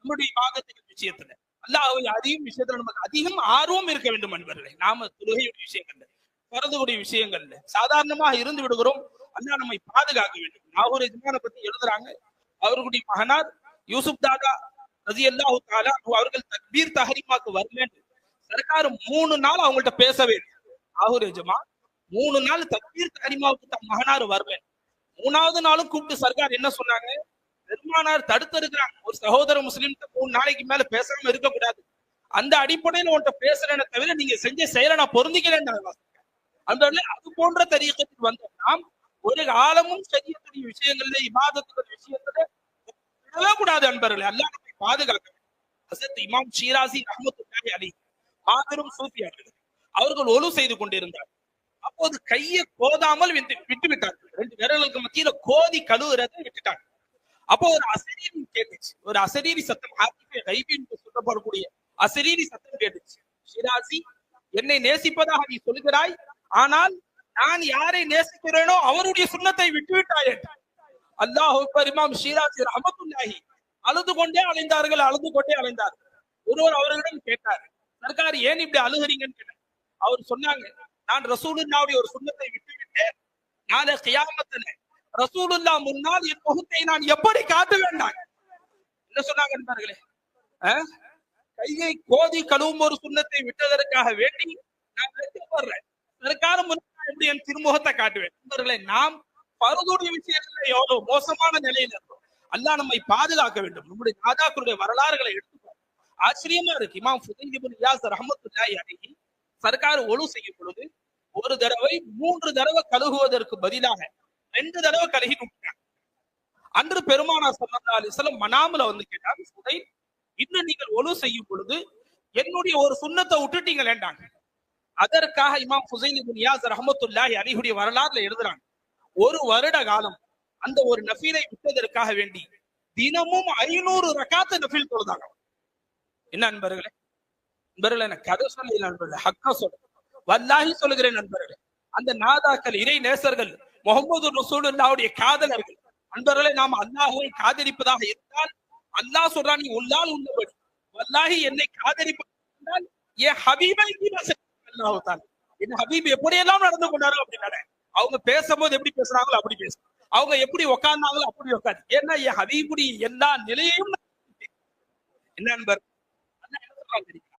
நம்முடைய இபாதத்துகள் விஷயத்துல அல்லாஹ்வை அறியும் விஷயத்துல நமக்கு அதிகம் ஆர்வம் இருக்க வேண்டும் என்பவர்களே. நாம தொழுகையுடைய விஷயங்கள்ல, பரதுடைய விஷயங்கள்ல சாதாரணமாக இருந்து விடுகிறோம். அல்லாஹ் நம்மை பாதுகாக்க வேண்டும். நாகூர் இஜ்மானை பத்தி எழுதுறாங்க. அவர்களுடைய மகனார் யூசுப் தாதா ரலியல்லாஹு தஆலா அவர்கள் தக்பீர் தஹரீமாக்கு வரல. சர்க்கார் 3 நாள் அவங்கள்ட்ட பேசவே இல்லை. நாகூர் இஜ்மா 3 நாள் தக்பீர் தஹரீமாவுக்கு தம் மகனார் வரல. 3வது நாளும் கூப்பிட்டு சர்க்கார் என்ன சொன்னாங்க, பெருமானார் தடுத்து இருக்கிறாங்க. ஒரு சகோதர முஸ்லிம் 3 நாளைக்கு மேல பேசாம இருக்கக்கூடாது. அந்த அடிப்படையில உன்கிட்ட பேசுறேன்னு தவிர நீங்க செஞ்ச செயலை நான் பொருந்திக்கிறேன். அந்த அது போன்ற தரீக்கத்தில் வந்த நாம் ஒரு காலமும் சரியத்துடைய விஷயங்கள்ல இபாதத்துடைய விஷயத்துல விடவே கூடாது அன்பர்களே. அல்லாஹ் நம்மை பாதுகாக்க. ஹஸரத் இமாம் ஷீராசி ரஹ்மத்துல்லாஹி அலைஹி மாபெரும் சூஃபியார்கள் அவர்கள் ஒலு செய்து கொண்டிருந்தார். அப்போது கையை கோதாமல் விட்டு விட்டார்கள். 2 விரல்களுக்கு மத்தியில கோதி கழுவுறதை விட்டுட்டாங்க. அப்போ ஒரு அசரீரி கேட்டுச்சு. ஒரு அசரீரி சத்தம், கைபின்னு சொல்லப்படக்கூடிய அசரீரி சத்தம் கேட்டுச்சு. ஷிராசி, என்னை நேசிப்பதாக நீ சொல்கிறாய், ஆனால் நான் யாரை நேசிக்கிறேனோ அவருடைய சுண்ணத்தை விட்டுவிட்டாய் என்றார். அல்லாஹ் அக்பர். இமாம் ஷிராசி ரஹ்மத்துல்லாஹி அழுது கொண்டே அலைந்தார்கள். ஒருவர் அவர்களிடம் கேட்டார், சர்க்கார் ஏன் இப்படி அழுகிறீங்கன்னு கேட்டார். அவர் சொன்னாங்க, நான் ரசூலுல்லாஹ்வுடைய ஒரு சுண்ணத்தை விட்டுவிட்டேன். நாளை கியாமத்துல ரசூலுல்லாஹ் முன்னால் என் முகத்தை நான் எப்படி காட்ட வேண்டாம். என்ன சொன்னாங்க நண்பர்களே? கையை கோதி கழுவும் ஒரு சுண்ணத்தை விட்டதற்காக வேண்டி நான் வெட்கப்படுறேன். சர்க்கார் முன்னால் எப்படி என் திருமுகத்தை காட்டுவேன். நண்பர்களே, நாம் பருதுடைய விஷயத்துல எவ்வளவு மோசமான நிலையில இருக்கோம். அல்லாஹ் நம்மை பாதுகாக்க வேண்டும். நம்முடைய நாதாக்களுடைய வரலாறுகளை எடுத்துக்கோ. ஆச்சரியமா இருக்கு. இமாம் ஃபுதைல் இப்னு இயாஸ் ரஹ்மத்துல்லாஹி அலைஹி சர்க்கார் ஒழு செய்யும் பொழுது ஒரு தடவை 3 தடவை கழுகுவதற்கு பதிலாக 2 தடவை கழுகி விட்டாங்க. அன்று பெருமானார் ஸல்லல்லாஹு அலைஹி வஸல்லம் மனாமுல வந்து கேட்டார், ஃபுதைல், இன்னும் நீங்கள் ஒழு செய்யும் பொழுது என்னுடைய ஒரு சுன்னத்தை விட்டுட்டீங்களேண்டாங்க. அதற்காக இமாம் ஃபுதைல் இப்னு இயாஸ் ரஹ்மத்துல்லாஹி அலைஹி வரலாறுல எழுதுறாங்க, 1 வருட காலம் அந்த ஒரு நஃபீலை விட்டதற்காக வேண்டி தினமும் 500 ரகாத் நஃபீல் தொழுதாங்க. என்ன நண்பர்களே? நண்பர்களே, எனக்கு கதை சொல்ல நண்பர்களே, ஹக்கா சொல்ல வல்லாஹி சொல்லுகிறேன் நண்பர்களே. அந்த நாதாக்கள், இறை நேசர்கள், முஹம்மது ரசூலுல்லாஹ்வுடைய காதலர்கள். நண்பர்களே, நாம் அல்லாஹ்வை காதலிப்பதாக இருந்தால் அல்லாஹ் சொல்றான், நீ உள்ளால் உள்ளபடி வல்லாஹி என்னை காதலிப்பதால் என் ஹபீபை அல்லாஹ் தான். என் ஹபீப் எப்படியெல்லாம் நடந்து கொண்டாரோ அப்படி நட. அவங்க பேசும்போது எப்படி பேசுறாங்களோ அப்படி பேசு. அவங்க எப்படி உட்கார்ந்தாங்களோ அப்படி உட்காரு. ஏன்னா என் ஹபீபுடைய எல்லா நிலையையும் என்ன நண்பர்